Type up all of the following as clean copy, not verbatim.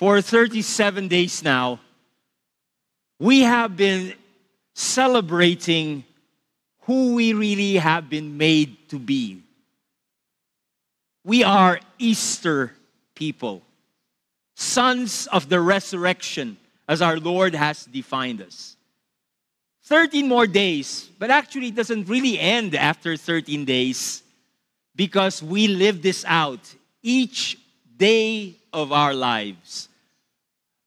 For 37 days now, we have been celebrating who we really have been made to be. We are Easter people, sons of the resurrection, as our Lord has defined us. 13 more days, but actually it doesn't really end after 13 days because we live this out each day of our lives.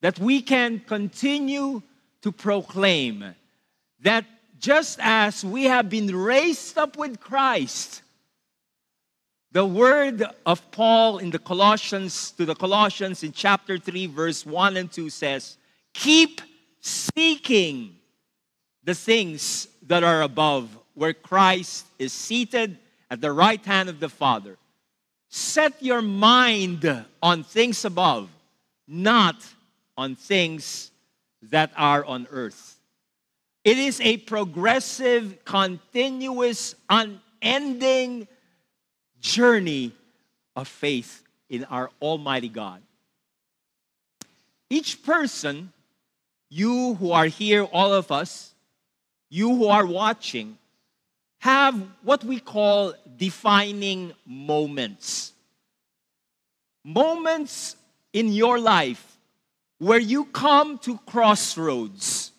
That we can continue to proclaim that just as we have been raised up with Christ, the word of Paul in the Colossians in chapter 3, verse 1 and 2 says, keep seeking the things that are above, where Christ is seated at the right hand of the Father. Set your mind on things above, not on things that are on earth. It is a progressive, continuous, unending journey of faith in our Almighty God. Each person, you who are here, all of us, you who are watching, have what we call defining moments. Moments in your life where you come to crossroads.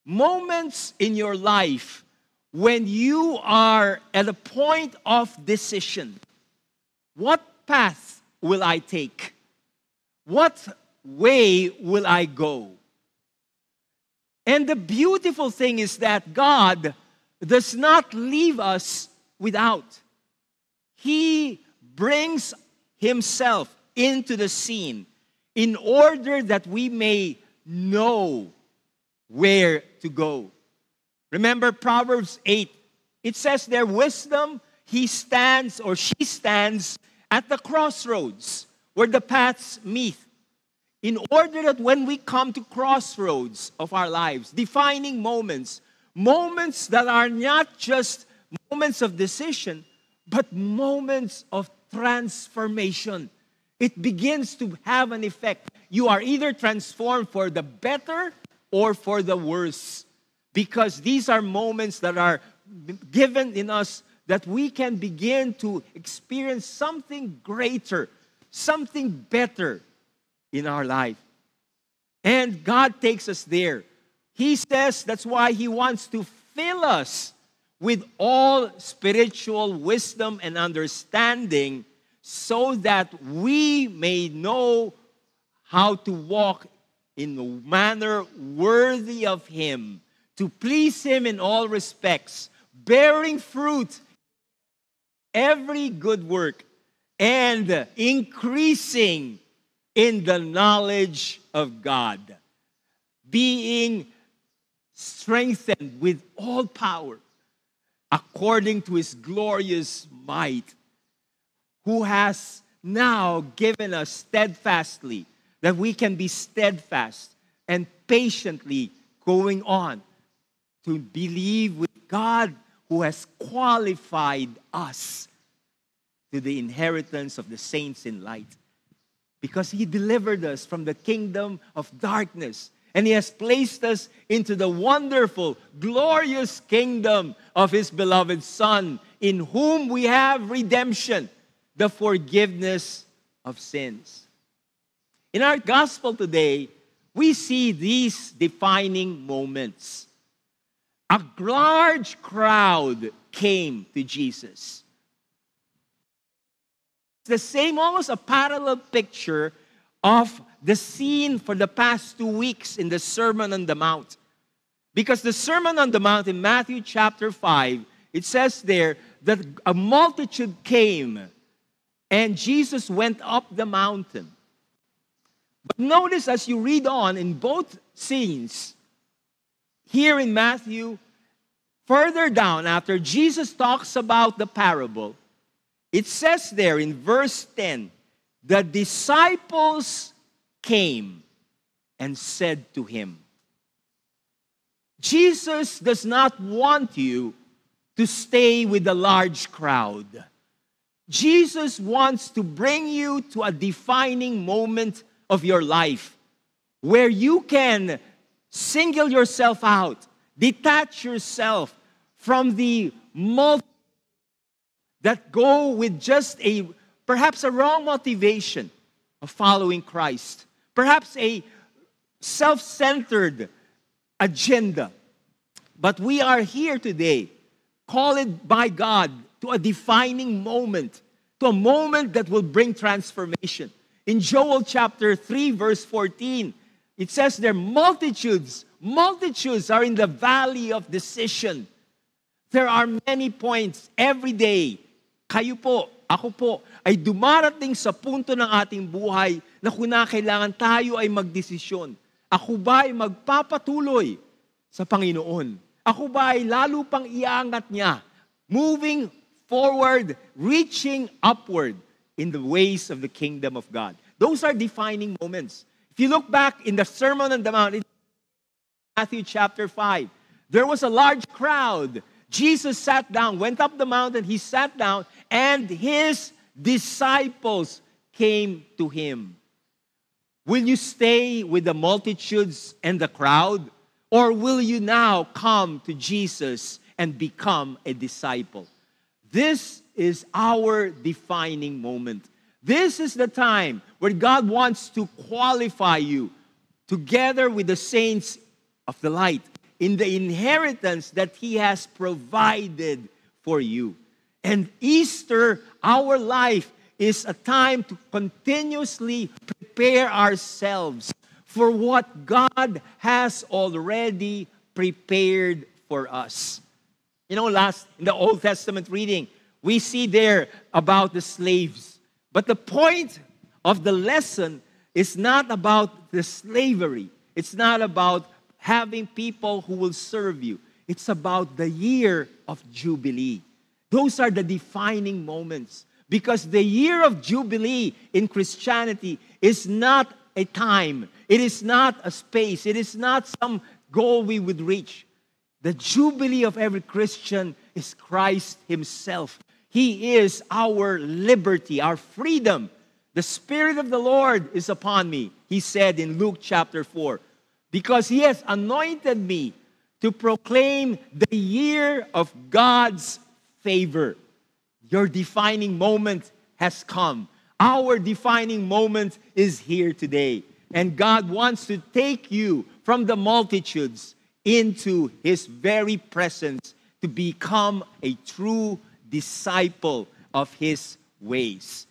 Moments in your life when you are at a point of decision. What path will I take? What way will I go? And the beautiful thing is that God does not leave us without. He brings Himself into the scene in order that we may know where to go. Remember Proverbs 8. It says there, wisdom, he stands or she stands at the crossroads where the paths meet. In order that when we come to crossroads of our lives, defining moments, moments that are not just moments of decision, but moments of transformation. It begins to have an effect. You are either transformed for the better or for the worse. Because these are moments that are given in us that we can begin to experience something greater, something better in our life. And God takes us there. He says that's why He wants to fill us with all spiritual wisdom and understanding so that we may know how to walk in a manner worthy of Him, to please Him in all respects, bearing fruit, every good work, and increasing in the knowledge of God, being strengthened with all power according to His glorious might, who has now given us steadfastly, that we can be steadfast and patiently going on to believe with God who has qualified us to the inheritance of the saints in light. Because He delivered us from the kingdom of darkness, and He has placed us into the wonderful, glorious kingdom of His beloved Son, in whom we have redemption, the forgiveness of sins. In our gospel today, we see these defining moments. A large crowd came to Jesus. It's the same, almost a parallel picture of the scene for the past 2 weeks in the Sermon on the Mount. Because the Sermon on the Mount in Matthew chapter 5, it says there that a multitude came and Jesus went up the mountain. But notice as you read on in both scenes, here in Matthew, further down after Jesus talks about the parable, it says there in verse 10, the disciples came and said to Him. Jesus does not want you to stay with a large crowd. Jesus wants to bring you to a defining moment of your life where you can single yourself out, detach yourself from the multitude that go with just perhaps a wrong motivation of following Christ, perhaps a self-centered agenda. But we are here today, called by God to a defining moment, to a moment that will bring transformation. In Joel chapter 3, verse 14, it says there, multitudes are in the valley of decision. There are many points every day. Kayo po, ako po, ay dumarating sa punto ng ating buhay na kailangan tayo ay magdesisyon. Ako ba ay magpapatuloy sa Panginoon? Ako ba ay lalo pang iangat niya, moving forward, reaching upward in the ways of the kingdom of God? Those are defining moments. If you look back in the Sermon on the Mount, in Matthew chapter 5, there was a large crowd. Jesus sat down, went up the mountain, he sat down, and his disciples came to him. Will you stay with the multitudes and the crowd? Or will you now come to Jesus and become a disciple? This is our defining moment. This is the time where God wants to qualify you together with the saints of the light in the inheritance that He has provided for you. And Easter, our life, is a time to continuously prepare ourselves for what God has already prepared for us. You know, in the Old Testament reading, we see there about the slaves. But the point of the lesson is not about the slavery. It's not about having people who will serve you. It's about the year of Jubilee. Those are the defining moments. Because the year of Jubilee in Christianity is not a time. It is not a space. It is not some goal we would reach. The Jubilee of every Christian is Christ Himself. He is our liberty, our freedom. The Spirit of the Lord is upon me, He said in Luke chapter 4, because He has anointed me to proclaim the year of God's favor. Your defining moment has come. Our defining moment is here today. And God wants to take you from the multitudes into His very presence to become a true disciple of His ways.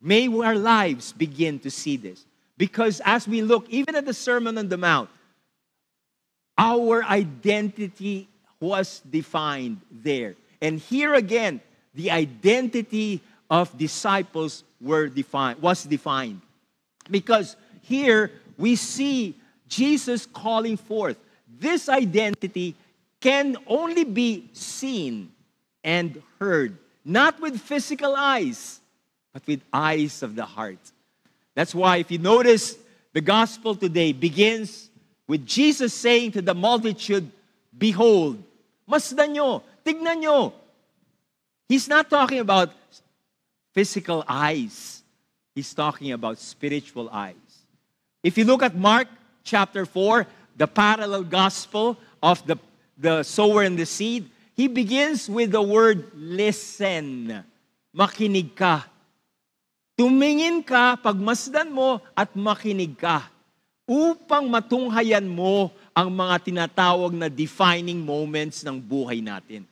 May our lives begin to see this. Because as we look, even at the Sermon on the Mount, our identity was defined there. And here again, the identity of disciples was defined. Because here we see Jesus calling forth. This identity can only be seen and heard, not with physical eyes, but with eyes of the heart. That's why if you notice, the gospel today begins with Jesus saying to the multitude, "Behold," masdan nyo, tignan nyo. He's not talking about physical eyes. He's talking about spiritual eyes. If you look at Mark chapter 4, the parallel gospel of the sower and the seed, he begins with the word listen. Makinig ka. Tumingin ka, pagmasdan mo, at makinig ka. Upang matunghayan mo ang mga tinatawag na defining moments ng buhay natin.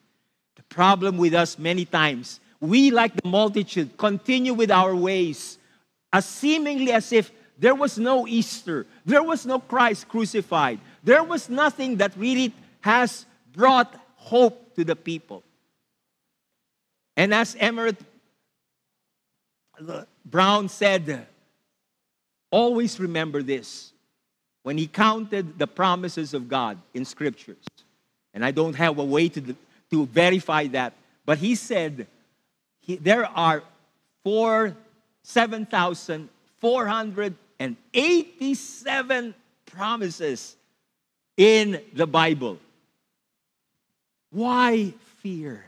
The problem with us many times, we like the multitude continue with our ways, as seemingly as if there was no Easter, there was no Christ crucified, there was nothing that really has brought hope to the people. And as Emerald Brown said, always remember this. When he counted the promises of God in scriptures, and I don't have a way to verify that, but he said there are 7,487 promises in the Bible. Why fear?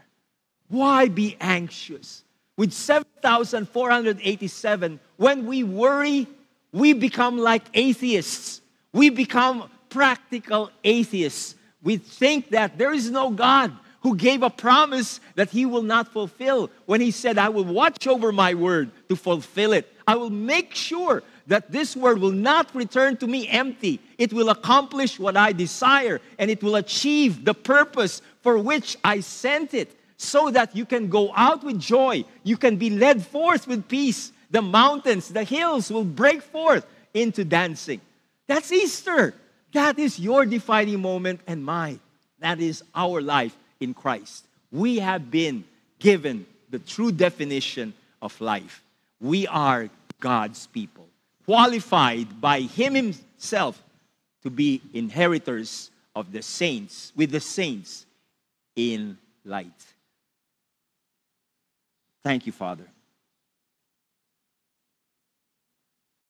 Why be anxious? With 7,487, when we worry, we become like atheists. We become practical atheists. We think that there is no God who gave a promise that He will not fulfill when He said, I will watch over my word to fulfill it. I will make sure that this word will not return to me empty. It will accomplish what I desire, and it will achieve the purpose for which I sent it, so that you can go out with joy. You can be led forth with peace. The mountains, the hills will break forth into dancing. That's Easter. That is your defining moment and mine. That is our life in Christ. We have been given the true definition of life. We are God's people, qualified by Him Himself to be inheritors of the saints, with the saints in light. Thank you, Father.